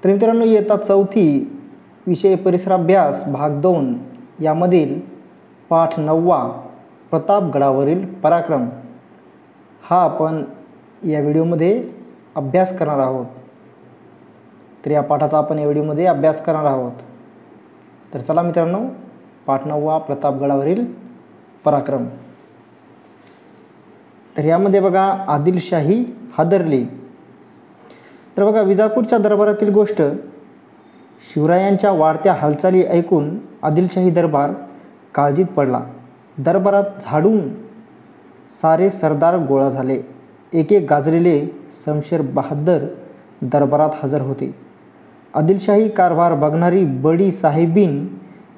तर मित्रांनो, इयत्ता 4थी विषय परिसराभ्यास भाग 2 यामधील पाठ 9वा प्रतापगडावरील पराक्रम हा आपण या व्हिडिओमध्ये अभ्यास करणार आहोत. तर या पाठाचा आपण या व्हिडिओमध्ये अभ्यास करणार आहोत. तर चला मित्रांनो, पाठ 9वा प्रतापगडावरील पराक्रम. तर यामध्ये बघा, आदिलशाही हादरली. तर बघा, विजापूरच्या दरबारातील गोष्ट. शिवरायांच्या वाढत्या हालचाली ऐकून आदिलशाही दरबार काळजीत पडला. दरबारात झाडून सारे सरदार गोळा झाले. एक एक गाजलेले शमशेर बहादर दरबारात हजर होते. आदिलशाही कारभार बघणारी बडी साहेबीन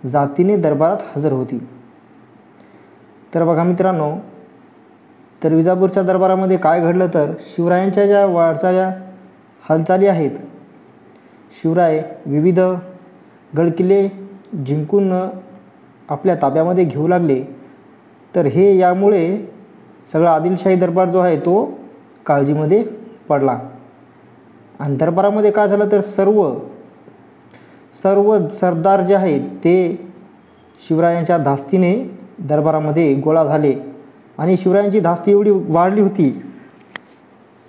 जातीने दरबारात हजर होती. तर बघा मित्रांनो, तर विजापूरच्या दरबारामध्ये काय घडलं, तर शिवरायांच्या ज्या वाढत्या हालचाली आहेत, शिवराय विविध गडकिल्ले जिंकून आपल्या ताब्यामध्ये घेऊ लागले. तर हे यामुळे सगळा आदिलशाही दरबार जो आहे तो काळजीमध्ये पडला. आणि दरबारामध्ये काय झालं, तर सर्व सरदार जे आहेत ते शिवरायांच्या धास्तीने दरबारामध्ये गोळा झाले. आणि शिवरायांची धास्ती एवढी वाढली होती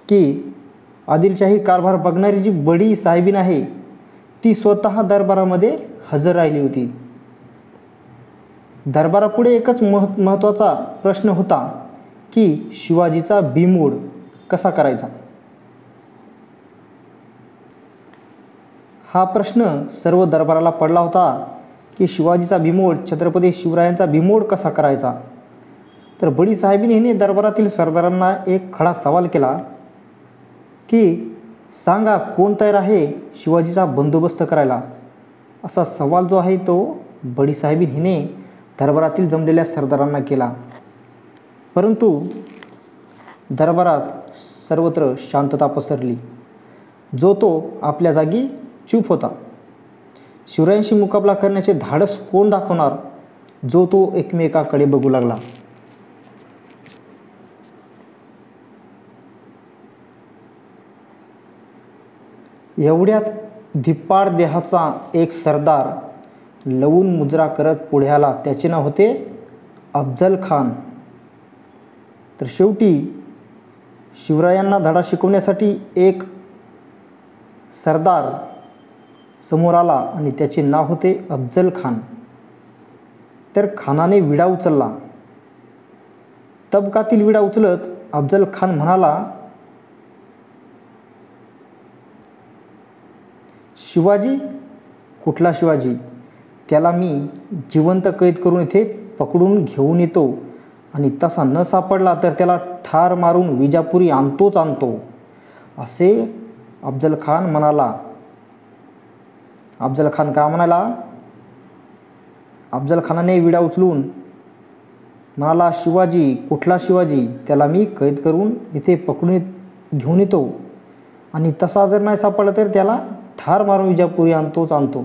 की आदिलशाही कारभार बघणारी जी बडी साहेबीन आहे ती स्वतः दरबारामध्ये हजर राहिली होती. दरबारापुढे एकच महत्त्वाचा प्रश्न होता की शिवाजीचा बिमोड कसा करायचा. हा प्रश्न सर्व दरबाराला पडला होता की शिवाजीचा बिमोड, छत्रपती शिवरायांचा बिमोड कसा करायचा. तर बडी साहेबीन हिने दरबारातील सरदारांना एक खडा सवाल केला की सांगा, कोण तयार आहे शिवाजीचा बंदोबस्त करायला. असा सवाल जो आहे तो बडी साहेबीन हिने दरबारातील जमलेल्या सरदारांना केला. परंतु दरबारात सर्वत्र शांतता पसरली. जो तो आपल्या जागी चूप होता. शिवरायांशी मुकाबला करण्याचे धाडस कोण दाखवणार, जो तो एकमेकाकडे बघू लागला. एवढ्यात धिप्पाड देहाचा एक सरदार लवून मुजरा करत पुढे आला. त्याचे नाव होते अफजल खान. तर शेवटी शिवरायांना धडा शिकवण्यासाठी एक सरदार समोर आला आणि त्याचे नाव होते अफजल खान. तर खानाने विडा उचलला. तबकातील विडा उचलत अफजल खान म्हणाला, शिवाजी? कुठला शिवाजी? त्याला मी जिवंत कैद करून इथे पकडून घेऊन येतो आणि तसा न सापडला तर त्याला ठार मारून विजापुरी आणतोच आणतो, असे अफजल खान म्हणाला. अफजल खान का म्हणाला? अफजल खानाने विडा उचलून म्हणाला, शिवाजी? कुठला शिवाजी? त्याला मी कैद करून इथे पकडून घेऊन येतो आणि तसा जर नाही सापडला तर त्याला ठार मारून विजापुरी आणतोच आणतो.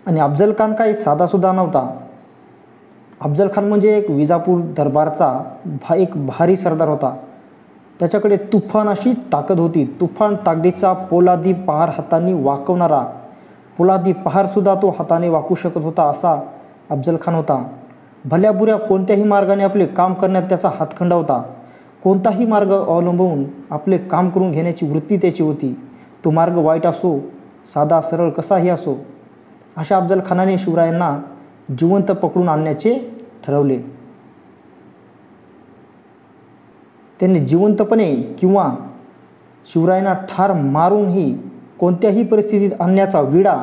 आणि अफजल खान काही साधासुद्धा नव्हता. अफजल खान म्हणजे एक विजापूर दरबारचा एक भारी सरदार होता. त्याच्याकडे तुफान अशी ताकद होती. तुफान ताकदीचा पोलादी पहार हाताने वाकवणारा, पोलादी पहारसुद्धा तो हाताने वाकू शकत होता असा अफजल खान होता. भल्या बुऱ्या कोणत्याही मार्गाने आपले काम करण्यात त्याचा हातखंडा होता. कोणताही मार्ग अवलंबून आपले काम करून घेण्याची वृत्ती त्याची होती. तो मार्ग वाईट असो, साधा सरळ कसाही असो. अशा अफजल खानाने शिवरायांना जिवंत पकडून आणण्याचे ठरवले. त्यांनी जिवंतपणे किंवा शिवरायांना ठार मारूनही कोणत्याही परिस्थितीत आणण्याचा विडा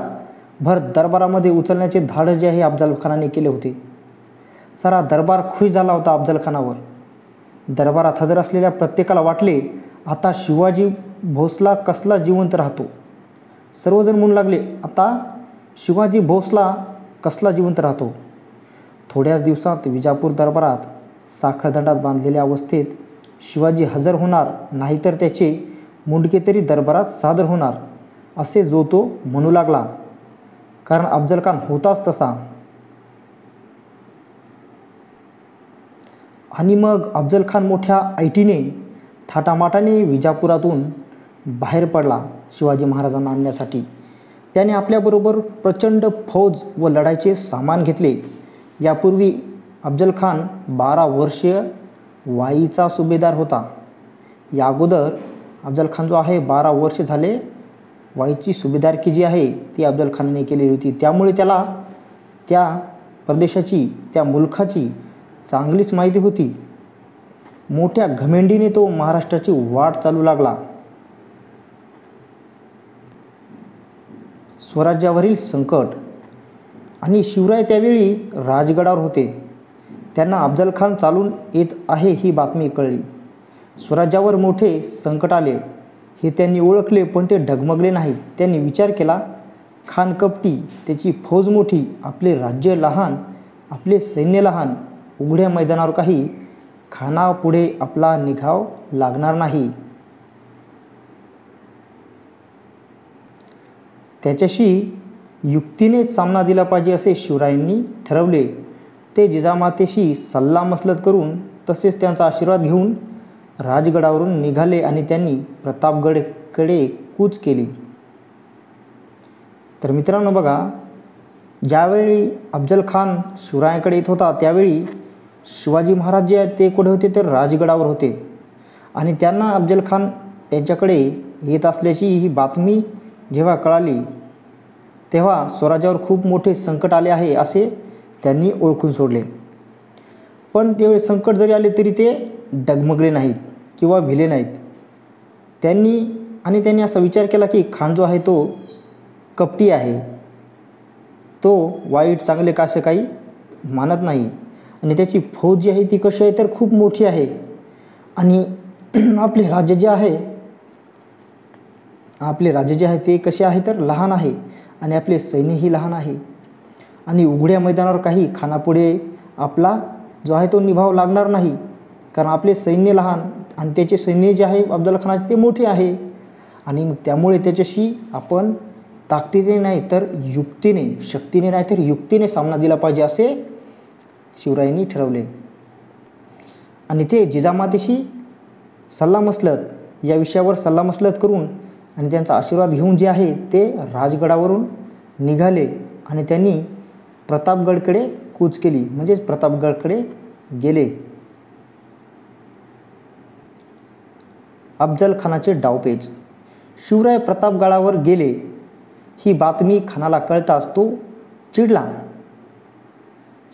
भर दरबारामध्ये उचलण्याचे धाडस जे आहे अफजल खानाने केले होते. सारा दरबार खुश झाला होता अफजल खानावर. दरबारात हजर असलेल्या प्रत्येकाला वाटले, आता शिवाजी भोसला कसला जिवंत राहतो. सर्वजण म्हणू लागले, आता शिवाजी भोसला कसला जिवंत राहतो. थोड्याच दिवसात विजापूर दरबारात साखळदंडात बांधलेल्या अवस्थेत शिवाजी हजर होणार, नाहीतर त्याचे मुंडके तरी दरबारात सादर होणार, असे जो तो म्हणू लागला. कारण अफजल खान होताच तसा. आणि मग अफजल खान मोठ्या ऐटीने थाटामाटाने विजापुरातून बाहेर पडला शिवाजी महाराजांना आणण्यासाठी. त्याने आपल्याबरोबर प्रचंड फौज व लढाईचे सामान घेतले. यापूर्वी अफजल खान 12 वर्षीय वाईचा सुभेदार होता. या अगोदर अफजल खान जो आहे 12 वर्ष झाले वाईची सुभेदारकी जी आहे ती अफजल खानने केलेली होती. त्यामुळे त्याला त्या प्रदेशाची, त्या मुलखाची चांगलीच माहिती होती. मोठ्या घमेंडीने तो महाराष्ट्राची वाट चालू लागला. स्वराज्यावरील संकट. आणि शिवराय त्यावेळी राजगडावर होते. त्यांना अफजल खान चालून येत आहे ही बातमी कळली. स्वराज्यावर मोठे संकट आले हे त्यांनी ओळखले, पण ते डगमगले नाहीत. त्यांनी विचार केला, खान कपटी, त्याची फौज मोठी, आपले राज्य लहान, आपले सैन्य लहान, उघड्या मैदानावर काही खानापुढे आपला निघाव लागणार नाही. त्याच्याशी युक्तीनेच सामना दिला पाहिजे असे शिवरायांनी ठरवले. ते जिजामातेशी सल्लामसलत करून तसेच त्यांचा आशीर्वाद घेऊन राजगडावरून निघाले आणि त्यांनी प्रतापगडकडे कूच केली. तर मित्रांनो बघा, ज्यावेळी अफजल खान शिवरायांकडे येत होता त्यावेळी शिवाजी महाराज जे आहेत ते कुठे होते तर राजगडावर होते. आणि त्यांना अफजल खान यांच्याकडे येत असल्याची ही बातमी जेव्हा कळाली तेव्हा स्वराज्यावर खूप मोठे संकट आले आहे असे त्यांनी ओळखून सोडले. पण त्यावेळी संकट जरी आले तरी ते डगमगले नाहीत किंवा भिले नाहीत. त्यांनी असा विचार केला की खान जो आहे तो कपटी आहे, तो वाईट चांगले कासे काही मानत नाही आणि त्याची फौज जी आहे ती कशी आहे तर खूप मोठी आहे. आणि आपले राज्य जे आहे ते कसे आहे तर लहान आहे आणि आपले सैन्यही लहान आहे. आणि उघड्या मैदानावर काही खानापुढे आपला जो आहे तो निभाव लागणार नाही, कारण आपले सैन्य लहान आणि त्याचे सैन्य जे आहे अफजल खानाचे ते मोठे आहे. आणि त्यामुळे त्याच्याशी आपण ताकदीने नाही तर युक्तीने, शक्तीने नाही तर युक्तीने सामना दिला पाहिजे असे शिवरायांनी ठरवले. आणि ते जिजामातेशी सल्लामसलत, या विषयावर सल्लामसलत करून आणि त्यांचा आशीर्वाद घेऊन जे आहे ते राजगडावरून निघाले आणि त्यांनी प्रतापगडकडे कूच केली, म्हणजेच प्रतापगडकडे गेले. अफजल खानाचे डावपेच. शिवराय प्रतापगडावर गेले ही बातमी खानाला कळताच तो चिडला.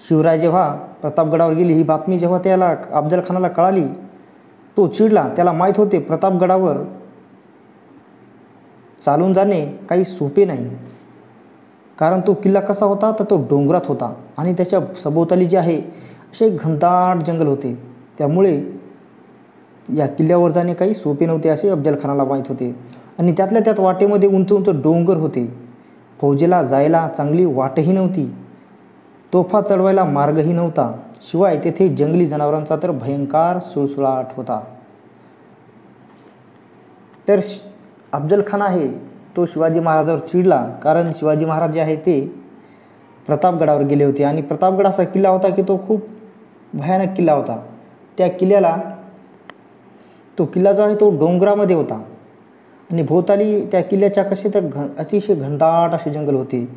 शिवराय जेव्हा प्रतापगडावर गेली ही बातमी जेव्हा त्याला अफजल खानाला कळाली तो चिडला. त्याला माहीत होते प्रतापगडावर चालून जाणे काही सोपे नाही, कारण तो किल्ला कसा होता तर तो डोंगरात होता आणि त्याच्या सभोवताली जे आहे असे घनदाट जंगल होते. त्यामुळे या किल्ल्यावर जाणे काही सोपे नव्हते असे अफजल खानाला माहीत होते. आणि त्यातल्या त्यात वाटेमध्ये उंच उंच डोंगर होते. फौजेला जायला चांगली वाटही नव्हती, तोफा चढवायला मार्गही नव्हता. शिवाय तेथे जंगली जनावरांचा तर भयंकर सुळसुळाट होता. तर अफजल खान आहे तो शिवाजी महाराजावर चिडला, कारण शिवाजी महाराज जे आहे ते प्रतापगडावर गेले होते. आणि प्रतापगड असा किल्ला होता की तो खूप भयानक किल्ला होता. त्या किल्ल्याला, तो किल्ला जो आहे तो डोंगरामध्ये होता आणि भोवताली त्या किल्ल्याच्या कसे तर अतिशय घनदाट असे जंगल होते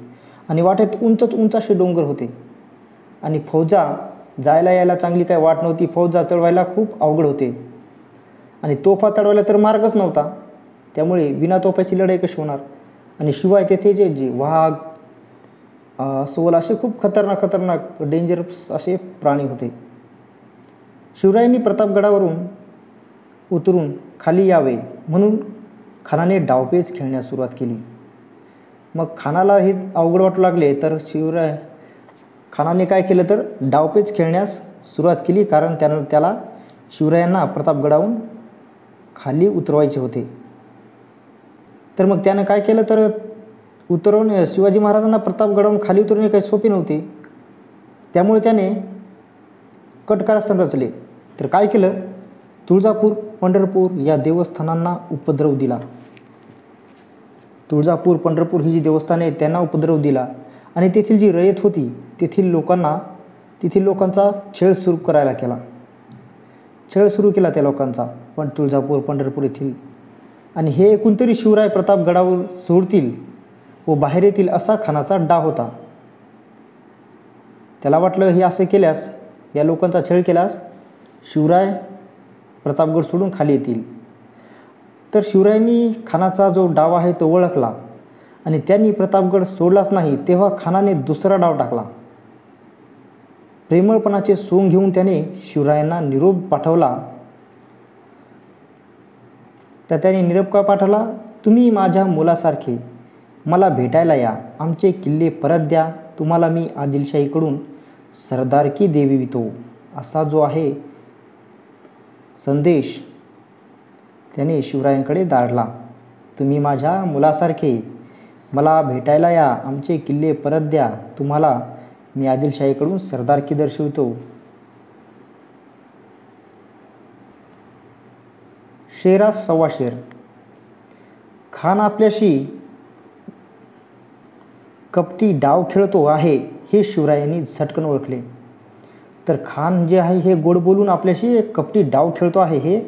आणि वाटेत उंच असे डोंगर होते. आणि फौजा जायला यायला चांगली काही वाट नव्हती. फौजा चढवायला खूप अवघड होते आणि तोफा चढवायला तर मार्गच नव्हता. त्यामुळे विना तोफाची लढाई कशी होणार. आणि शिवाय तेथे जे वाघ, अस्वल असे खूप खतरनाक डेंजरस असे प्राणी होते. शिवरायांनी प्रतापगडावरून उतरून खाली यावे म्हणून खानाने डावपेच खेळण्यास सुरुवात केली. मग खानाला हे अवघड वाटू लागले तर खानाने काय केलं तर डावपेच खेळण्यास सुरुवात केली, कारण त्याला शिवरायांना प्रतापगडावरून खाली उतरवायचे होते. तर मग त्यानं काय केलं तर शिवाजी महाराजांना प्रतापगडावरून खाली उतरवणे काही सोपे नव्हते. त्यामुळे त्याने कट कारस्थान रचले. तर काय केलं, तुळजापूर, पंढरपूर या देवस्थानांना उपद्रव दिला. तुळजापूर, पंढरपूर ही जी देवस्थाने आहेत त्यांना उपद्रव दिला आणि तेथील जी रयत होती तेथील लोकांचा छळ सुरू केला त्या लोकांचा. पण तुळजापूर पंढरपूर येथील, आणि हे ऐकून तरी शिवराय प्रतापगडावर सोडतील व बाहेर येतील असा खानाचा डाव होता. त्याला वाटलं हे असं केल्यास, या लोकांचा छळ केल्यास शिवराय प्रतापगड सोडून खाली येतील. तर शिवरायांनी खानाचा जो डाव आहे तो ओळखला आणि त्यांनी प्रतापगड सोडलाच नाही. तेव्हा खानाने दुसरा डाव टाकला. प्रेमळपणाचे सोंग घेऊन त्याने शिवरायांना निरोप पाठवला. तर त्याने निरोप का पाठवला? तुम्ही माझ्या मुलासारखे मला भेटायला या, आमचे किल्ले परत द्या, तुम्हाला मी आदिलशाहीकडून सरदारकी देवितो, असा जो आहे संदेश त्याने शिवरायांकडे धाडला. तुम्ही माझ्या मुलासारखे मला भेटायला या, आमचे किल्ले परत द्या, तुम्हाला मी आदिलशाहीकडून सरदारकी दर्शवितो. शेरास सव्वा शेर. खान आपल्याशी कपटी डाव खेळतो आहे हे शिवरायांनी झटकन ओळखले. तर खान जे आहे हे गोड बोलून आपल्याशी एक कपटी डाव खेळतो आहे हे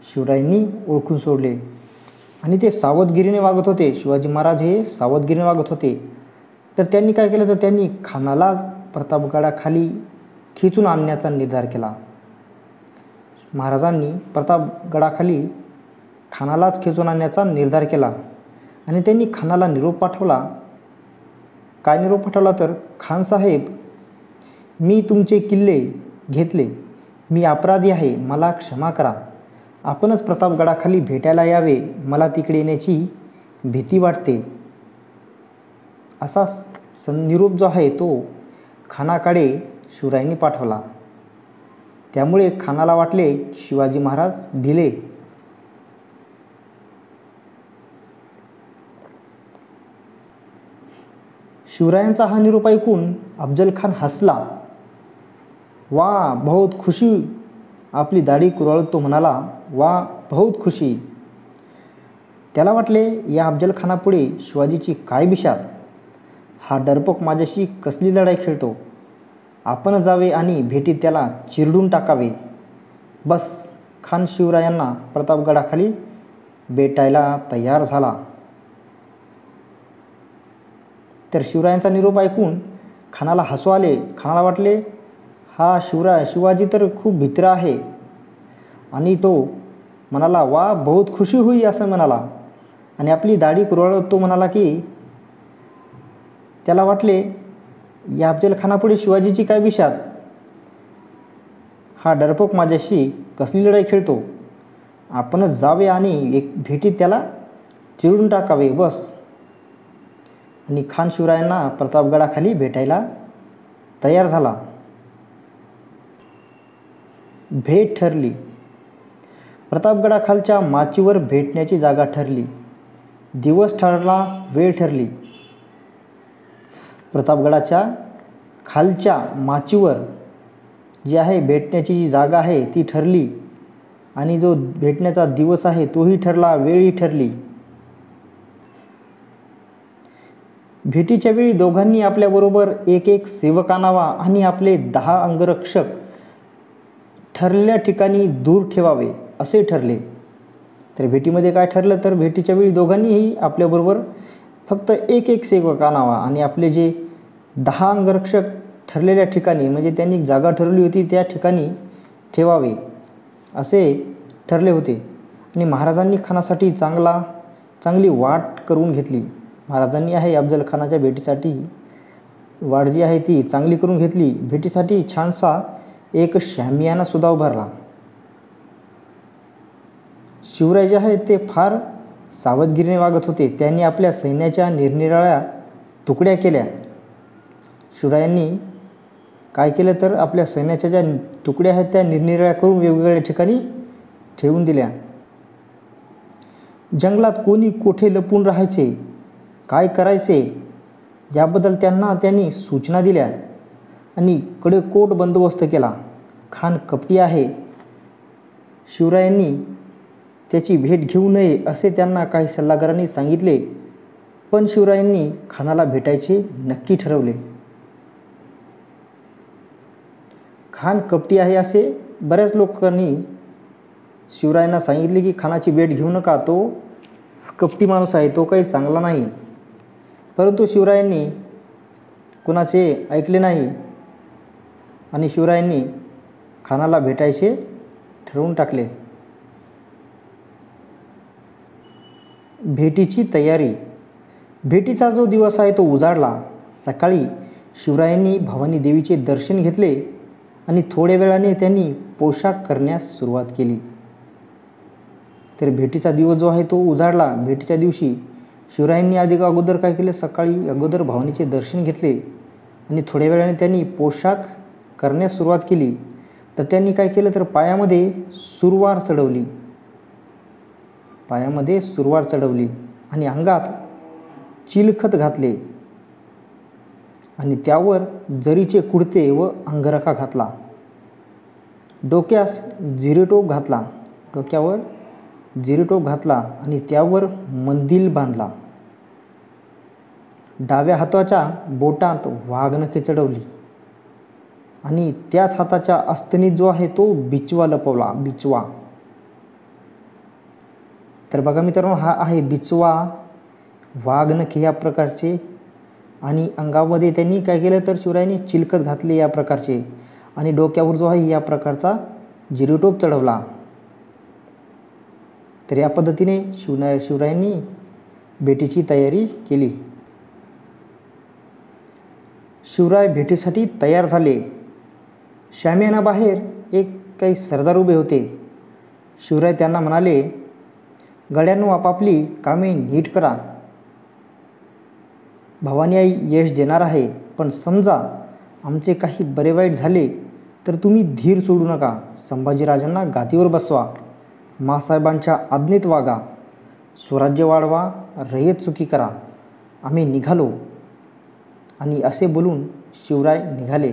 शिवरायांनी ओळखून सोडले. आणि ते सावधगिरीने वागत होते. शिवाजी महाराज हे सावधगिरीने वागत होते. तर त्यांनी काय केलं? तर त्यांनी खानालाच प्रतापगडाखाली खेचून आणण्याचा निर्धार केला. महाराजांनी प्रतापगडाखाली खानालाच खेचून आणण्याचा निर्धार केला आणि त्यांनी खानाला निरोप पाठवला. काय निरोप पाठवला? तर खान साहेब, मी तुमचे किल्ले घेतले, मी अपराधी आहे, मला क्षमा करा, आपणच प्रतापगडाखाली भेटायला यावे, मला तिकडे येण्याची भीती वाटते, असा निरोप जो आहे तो खानाकडे शिवरायांनी पाठवला. त्यामुळे खानाला वाटले शिवाजी महाराज भिले. शिवरायांचा हा निरोप ऐकून अफजल खान हसला. वा बहुत खुशी, आपली दाढी कुरळत तो म्हणाला, वा बहुत खुशी. त्याला वाटले या अफजल खानापुढे शिवाजीची काय बिशात, हा डरपोक माझ्याशी कसली लढाई खेळतो, आपण जावे आणि भेटीत त्याला चिरडून टाकावे. बस, खान शिवरायांना प्रतापगडाखाली भेटायला तयार झाला. तर शिवरायांचा निरोप ऐकून खानाला हसू आले. खानाला वाटले हा शिवाजी तर खूप भित्र आहे, आणि तो म्हणाला वा बहुत खुशी हुई असं म्हणाला, आणि आपली दाढी कुरळत तो म्हणाला की त्याला वाटले या अफजल खानापुढे शिवाजीची काय बिशात, हा डरपोक माझ्याशी कसली लढाई खेळतो, आपणच जावे आणि एक भेटीत त्याला चिरून टाकावे. बस, आणि खान शिवरायांना प्रतापगडाखाली भेटायला तयार झाला. भेट ठरली. प्रतापगडाखालच्या माचीवर भेटण्याची जागा ठरली. दिवस ठरला, वेळ ठरली. प्रतापगडाच्या खालच्या माचीवर जी आहे भेटण्याची जी जागा आहे ती ठरली, आणि जो भेटण्याचा दिवस आहे तोही ठरला, वेळही ठरली. भेटीच्या वेळी दोघांनी आपल्याबरोबर एक एक सेवक आणावा आणि आपले 10 अंगरक्षक ठरलेल्या ठिकाणी दूर ठेवावे असे ठरले. तर भेटीमध्ये काय ठरलं? तर भेटीच्या वेळी दोघांनीही आपल्याबरोबर फक्त एक एक सेवक आणावा आणि आपले जे 10 अंगरक्षक ठरलेल्या ठिकाणी, म्हणजे त्यांनी जागा ठरवली होती त्या ठिकाणी ठेवावे असे ठरले होते. आणि महाराजांनी खानासाठी चांगली वाट करून घेतली. महाराजांनी आहे अफजल खानाच्या भेटीसाठी वाट जी आहे ती चांगली करून घेतली. भेटीसाठी छानसा एक शामियाना सुद्धा उभारला. शिवराय जे आहेत ते फार सावधगिरीने वागत होते. त्यांनी आपल्या सैन्याच्या निरनिराळ्या तुकड्या केल्या. शिवरायांनी काय केलं? तर आपल्या सैन्याच्या ज्या तुकड्या आहेत त्या निरनिराळ्या करून वेगवेगळ्या ठिकाणी ठेवून दिल्या. जंगलात कोणी कोठे लपून राहायचे, काय करायचे याबद्दल त्यांनी सूचना दिल्या आणि कडेकोट बंदोबस्त केला. खान कपटी आहे, शिवरायांनी त्याची भेट घेऊ नये असे त्यांना काही सल्लागारांनी सांगितले. पण शिवरायांनी खानाला भेटायचे नक्की ठरवले. खान कपटी आहे असे बऱ्याच लोकांनी शिवरायांना सांगितले की खानाची भेट घेऊ नका, तो कपटी माणूस आहे, तो काही चांगला नाही. परंतु शिवरायांनी कुणाचे ऐकले नाही आणि शिवरायांनी खानाला भेटायचे ठरवून टाकले. भेटीची तयारी. भेटीचा जो दिवस आहे तो उजाडला. सकाळी शिवरायांनी भवानी देवीचे दर्शन घेतले आणि थोड्या वेळाने त्यांनी पोशाख करण्यास सुरुवात केली. तर भेटीचा दिवस जो आहे तो उजाडला. भेटीच्या दिवशी शिवरायांनी अगोदर काय केले, सकाळी अगोदर भवानीचे दर्शन घेतले आणि थोड्या वेळाने त्यांनी पोशाख करण्यास सुरुवात केली. तर त्यांनी काय केलं, तर पायामध्ये सुरवार चढवली आणि अंगात चिलखत घातले आणि त्यावर जरीचे कुडते व अंगरखा घातला. डोक्यावर जिरेटोप घातला आणि त्यावर मंदिल बांधला. डाव्या हाताच्या बोटात वाघनखे चढवली आणि त्याच हाताच्या अस्तनीत जो आहे तो बिचवा लपवला. तर बघा मित्रांनो, हा आहे बिचवा, वाघनखे या प्रकारचे. आणि अंगामध्ये त्यांनी काय केलं, तर शिवरायांनी चिलखत घातले या प्रकारचे आणि डोक्यावर जो आहे या प्रकारचा जिरेटोप चढवला. तर या पद्धतीने शिवरायांनी भेटीची तयारी केली. शिवराय भेटीसाठी तयार झाले. शामियानाबाहेर काही सरदार उभे होते. शिवराय त्यांना म्हणाले, गड्यांनो, आपापली कामे नीट करा. भवानी आई यश देणार आहे, पण समजा आमचे काही बरे वाईट झाले तर तुम्ही धीर सोडू नका. संभाजीराजांना गादीवर बसवा, मासाहेबांच्या आज्ञेत वागा, स्वराज्य वाढवा, रयत सुखी करा. आम्ही निघालो. आणि असे बोलून शिवराय निघाले.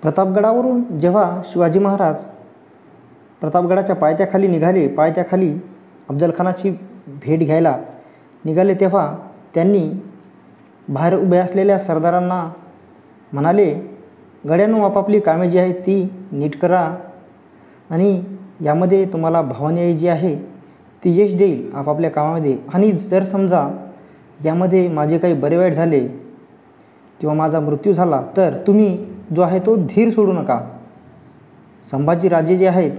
प्रतापगडावरून जेव्हा शिवाजी महाराज प्रतापगडाच्या पायथ्याखाली निघाले, पायथ्याखाली अफजलखानाची भेट घ्यायला निघाले, तेव्हा त्यांनी बाहेर उभे असलेल्या सरदारांना म्हणाले, गड्यांनो, आपापली कामे जी आहेत ती नीट करा आणि यामध्ये तुम्हाला भवानी आई जी आहे ती यश देईल आपापल्या कामामध्ये. आणि जर समजा यामध्ये माझे काही बरे वाईट झाले किंवा माझा मृत्यू झाला तर तुम्ही जो आहे तो धीर सोडू नका. संभाजीराजे जे आहेत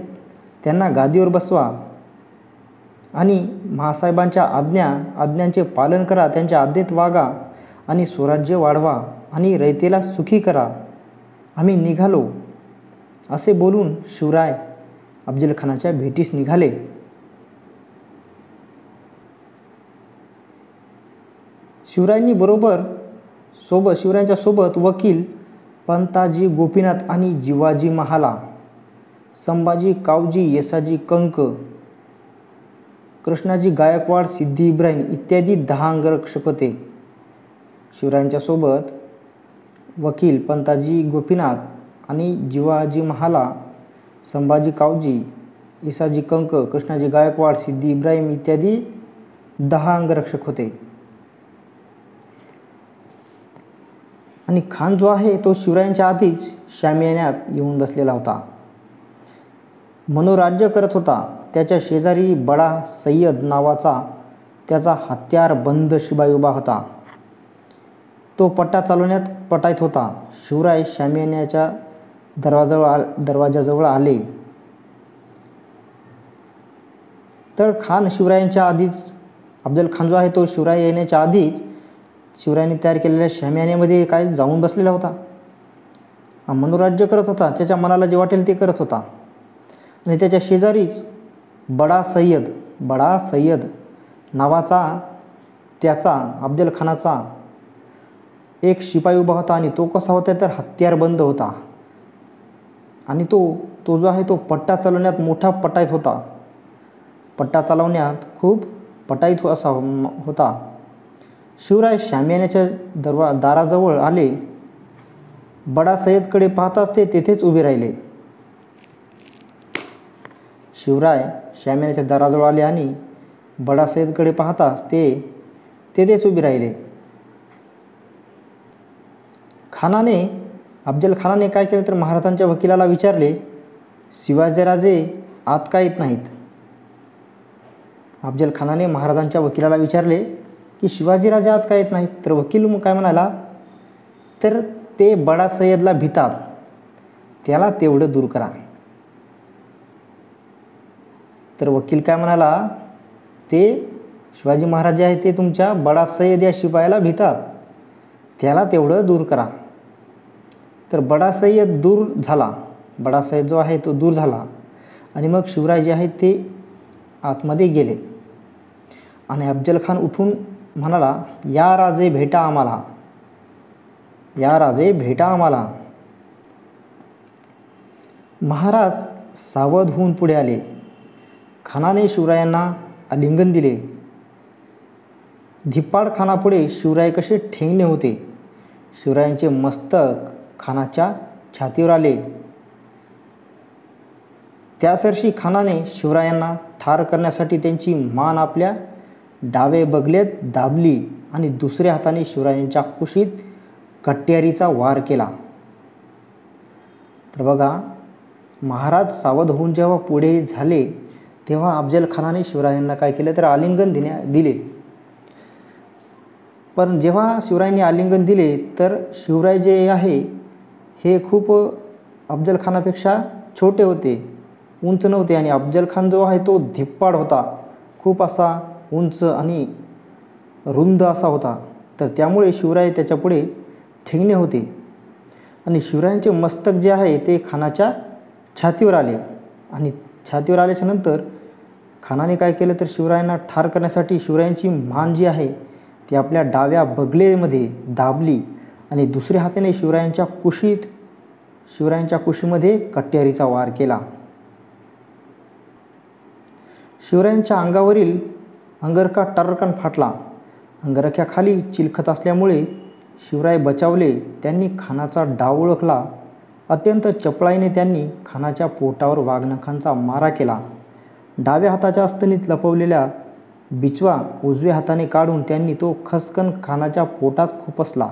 त्यांना गादीवर बसवा आणि महासाहेबांच्या आज्ञांचे पालन करा, त्यांच्या आज्ञेत वागा आणि स्वराज्य वाढवा आणि रयतेला सुखी करा. आम्ही निघालो. असे बोलून शिवराय अफजलखानाच्या भेटीस निघाले. शिवरायांच्या सोबत वकील पंताजी गोपीनाथ आणि जिवाजी महाला, संभाजी कावजी, येसाजी कंक, कृष्णाजी गायकवाड, सिद्धी इब्राहिम इत्यादी 10 अंगरक्षक होते. शिवरायांच्या सोबत वकील पंताजी गोपीनाथ आणि जिवाजी महाला, संभाजी कावजी, येसाजी कंक, कृष्णाजी गायकवाड, सिद्धी इब्राहिम इत्यादी 10 अंगरक्षक होते. आणि खान जो आहे तो शिवरायांच्या आधीच शामियान्यात येऊन बसलेला होता, मनोराज्य करत होता. त्याच्या शेजारी बडा सय्यद नावाचा त्याचा हत्यारबंद शिपाई उभा होता. तो पट्टा चालवण्यात पटाईत होता. शिवराय शामियान्याच्या दरवाजाजवळ आले तर खान शिवरायांच्या आधीच, अफजल खान जो आहे तो शिवराय येण्याच्या आधीच शिवरायांनी तयार केलेल्या शामियान्यामध्ये काय जाऊन बसलेला होता. मनोराज्य करत होता, त्याच्या मनाला जे वाटेल ते करत होता. आणि त्याच्या शेजारीच बडा सय्यद नावाचा त्याचा अफजल खानाचा एक शिपाई उभा होता. आणि तो कसा होता तर हत्यारबंद होता. आणि तो जो आहे तो पट्टा चालवण्यात मोठा पटाईत होता. पट्टा चालवण्यात खूप पटाईत असा होता. शिवराय शामियान्याच्या दाराजवळ आले. बडा सय्यदकडे पाहताच ते तेथेच उभे राहिले. शिवराय शामियान्याच्या दाराजवळ आले आणि बडा सय्यदकडे पाहताच ते तेथेच उभे राहिले. खानाने अफजल खानाने काय केलं तर महाराजांच्या वकिलाला विचारले, शिवाजीराजे आत का येत नाहीत? अफजल खानाने महाराजांच्या वकिलाला विचारले की शिवाजीराजे आत का येत नाहीत? तर वकील काय म्हणाला, तर ते बडा सय्यदला भितात, त्याला तेवढं दूर करा. तर वकील काय म्हणाला, ते शिवाजी महाराज जे आहेत ते तुमच्या बडा सय्यद या शिपायाला भितात, त्याला तेवढं दूर करा. तर बडा सय्यद दूर झाला, बडा सय्यद जो आहे तो दूर झाला आणि मग शिवराय जे आहेत ते आतमध्ये गेले आणि अफजल खान उठून म्हणाला, या राजे भेटा आम्हाला, या राजे भेटा आम्हाला. महाराज सावध होऊन पुढे आले. खानाने शिवरायांना आलिंगन दिले. धिप्पाड खानापुढे शिवराय कसे ठेंगणे होते. शिवरायांचे मस्तक खानाच्या छातीवर आले. त्यासर्षी खानाने शिवरायांना ठार करण्यासाठी त्यांची मान आपल्या डावे बगलेत दाबली आणि दुसऱ्या हाताने शिवरायांच्या कुशीत कट्यारीचा वार केला. तर बघा, महाराज सावध होऊन जेव्हा पुढे झाले तेव्हा अफजल खानाने शिवरायांना काय केलं तर आलिंगन दिले. पण जेव्हा शिवरायांनी आलिंगन दिले तर शिवराय जे आहे हे खूप अफजल खानापेक्षा छोटे होते, उंच नव्हते आणि अफजल खान जो आहे तो धिप्पाड होता, खूप असा उंच आणि रुंद असा होता. तर त्यामुळे शिवराय त्याच्यापुढे ठेंगणे होते आणि शिवरायांचे मस्तक जे आहे ते खानाच्या छातीवर आले आणि छातीवर आल्याच्या नंतर खानाने काय केलं तर शिवरायांना ठार करण्यासाठी शिवरायांची मान जी आहे ती आपल्या डाव्या बगलेमध्ये दाबली आणि दुसऱ्या हाताने शिवरायांच्या कुशीमध्ये कट्यारीचा वार केला. शिवरायांच्या अंगावरील अंगरखा टर्रकन फाटला. अंगरख्याखाली चिलखत असल्यामुळे शिवराय बचावले. त्यांनी खानाचा डाव ओळखला. अत्यंत चपळाईने त्यांनी खानाच्या पोटावर वाघनखांचा मारा केला. डाव्या हाताच्या अस्तनीत लपवलेला बिचवा उजव्या हाताने काढून त्यांनी तो खसकन खानाच्या पोटात खुपसला.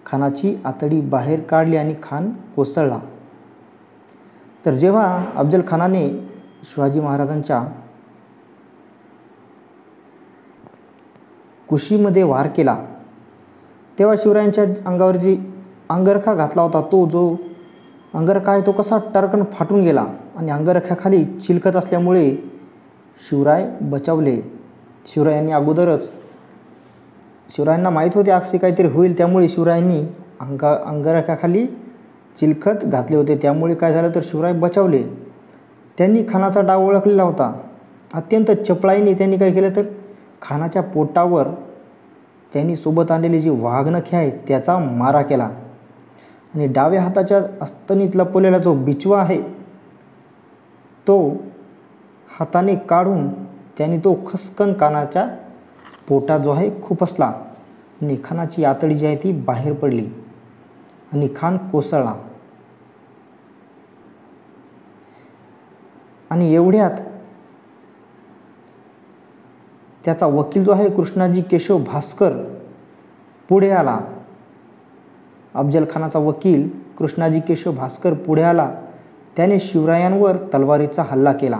खानाची आतडी बाहेर काढली आणि खान कोसळला. तर जेव्हा अफजल खानाने शिवाजी महाराजांच्या कुशीमध्ये वार केला तेव्हा शिवरायांच्या अंगावर जी अंगरखा घातला होता तो जो अंगरखा आहे तो कसा टरकन फाटून गेला आणि अंगरख्याखाली चिलखत असल्यामुळे शिवराय बचावले. शिवरायांना माहीत होते असे काहीतरी होईल, त्यामुळे शिवरायांनी अंगरख्याखाली चिलखत घातले होते. त्यामुळे काय झालं तर शिवराय बचावले. त्यांनी खानाचा डाव ओळखलेला होता. अत्यंत चपळाईने त्यांनी काय केलं तर खानाच्या पोटावर त्यांनी सोबत आणलेली जी वाघनखे आहे त्याचा मारा केला आणि डाव्या हाताच्या अस्तनीत लपवलेला जो बिचवा आहे तो हाताने काढून त्यांनी तो खसकन खानाच्या पोटात जो आहे खुपसला आणि खानाची आतडी जी आहे ती बाहेर पडली आणि खान कोसळला. आणि एवढ्यात त्याचा वकील जो आहे कृष्णाजी केशव भास्कर पुढे आला. अफजल खानाचा वकील कृष्णाजी केशव भास्कर पुढे आला. त्याने शिवरायांवर तलवारीचा हल्ला केला.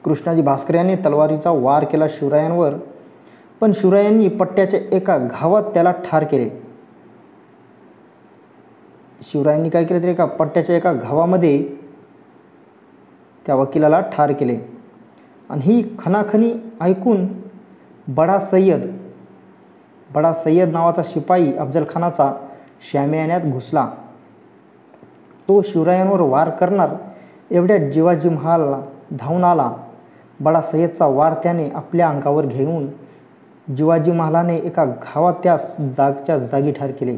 कृष्णाजी भास्कर याने तलवारीचा वार केला शिवरायांवर, पण शिवरायांनी पट्ट्याच्या एका घावात त्याला ठार केले. शिवरायांनी काय केले तर पट्ट्याच्या एका घावामध्ये त्या वकिलाला ठार केले. आणि ही खणाखणी ऐकून बडा सय्यद नावाचा शिपाई अफजल खानाचा शामियान्यात घुसला. तो शिवरायांवर वार करणार एवढ्यात शिवाजी महालला धावून आला. बडा सय्यदचा वार त्याने आपल्या अंगावर घेऊन शिवाजी महालाने एका घावात त्यास जागच्या जागी ठार केले.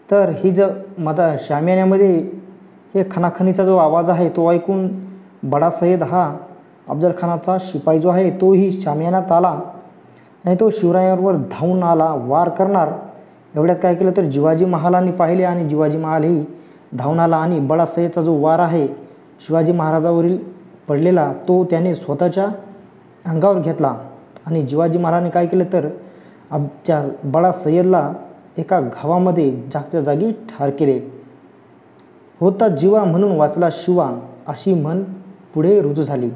तर ही शामियान्यामध्ये हे खणाखणीचा जो आवाज आहे तो ऐकून बडा सय्यद हा अफजल खानाचा शिपाई जो आहे तोही शामियान्यात आला आणि तो शिवरायांवर धावून आला वार करणार. एवढ्यात काय केलं तर शिवाजी महालाने पाहिले आणि शिवाजी महालही धावून आला आणि बडा सय्यदचा जो वार आहे शिवाजी महाराजावरील पडलेला तो त्याने स्वतःच्या अंगावर घेतला आणि शिवाजी महाराजांनी काय केलं तर त्या बडा सय्यदला एका घावामध्ये जागच्या जागी ठार केले. होता जीवा म्हणून वाचला शिवा अशी म्हण पुढे रुजू झाली.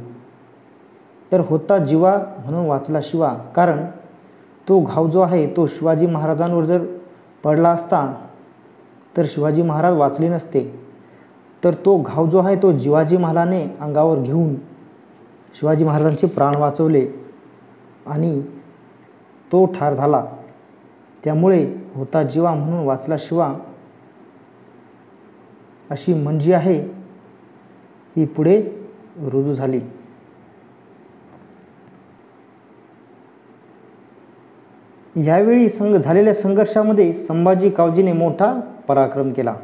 तर होता जीवा म्हणून वाचला शिवा, कारण तो घाव जो आहे तो शिवाजी महाराजांवर जर पडला असता तर शिवाजी महाराज वाचले नसते. तर तो घाव जो आहे तो जिवाजी महालाने अंगावर घेऊन शिवाजी महाराजांचे प्राण वाचवले आणि तो ठार झाला. त्यामुळे होता जीवा म्हणून वाचला शिवा अशी म्हण जी आहे ही पुढे रुजू झाली. यावेळी झालेल्या संघर्षामध्ये संभाजी कावजीने मोठा पराक्रम केला.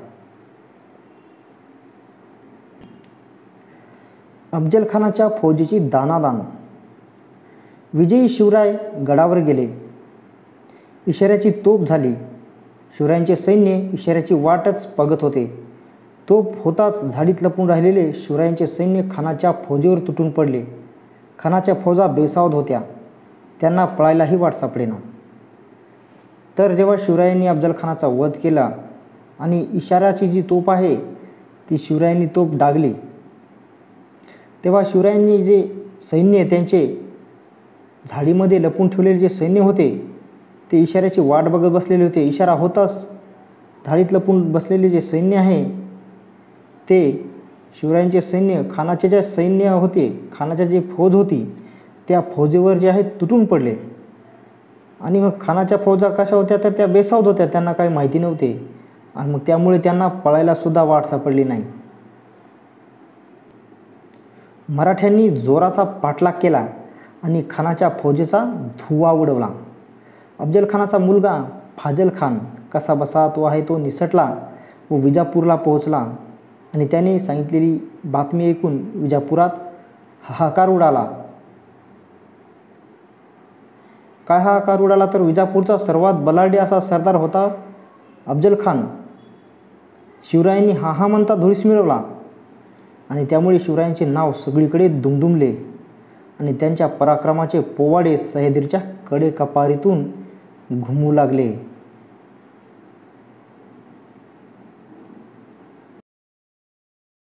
अफजल खानाच्या फौजेची दानादान. विजयी शिवराय गडावर गेले. इशाऱ्याची तोप झाली. शिवरायांचे सैन्य इशाऱ्याची वाटच बघत होते. तोप होताच झाडीत लपून राहिलेले शिवरायांचे सैन्य खानाच्या फौजेवर तुटून पडले. खानाच्या फौजा बेसावध होत्या. त्यांना पळायलाही वाट सापडेना. तर जेव्हा शिवरायांनी अफजल खानाचा वध केला आणि इशाऱ्याची जी तोप आहे ती शिवरायांनी तोप डागली, तेव्हा शिवरायांनी जे सैन्य त्यांचे झाडीमध्ये लपून ठेवलेले जे सैन्य होते ते इशाऱ्याची वाट बघत बसलेले होते. इशारा होताच झाडीत लपून बसलेले जे सैन्य आहे ते शिवरायांचे सैन्य खानाचे जे सैन्य होते, खानाच्या जे फौज होती त्या फौजेवर जे आहे तुटून पडले. आणि मग खानाच्या फौजा कशा होत्या तर त्या बेसावध होत्या, त्यांना काही माहिती नव्हते आणि मग त्यामुळे त्यांना पळायला सुद्धा वाट सापडली नाही. मराठ्यांनी जोराचा पाठलाग केला आणि खानाच्या फौजेचा धुव्वा उडवला. अफजल खानाचा मुलगा फाजल खान कसा बसा तो आहे तो निसटला व विजापूरला पोहोचला आणि त्याने सांगितलेली बातमी ऐकून विजापुरात हाहाकार उडाला. काय हाहाकार उडाला तर विजापूरचा सर्वात बलाढ्य असा सरदार होता अफजल खान. शिवरायांनी हा म्हणता धुळीस मिळवला आणि त्यामुळे शिवरायांचे नाव सगळीकडे दुमदुमले आणि त्यांच्या पराक्रमाचे पोवाडे सह्याद्रीच्या कडेकपारीतून घुमू लागले.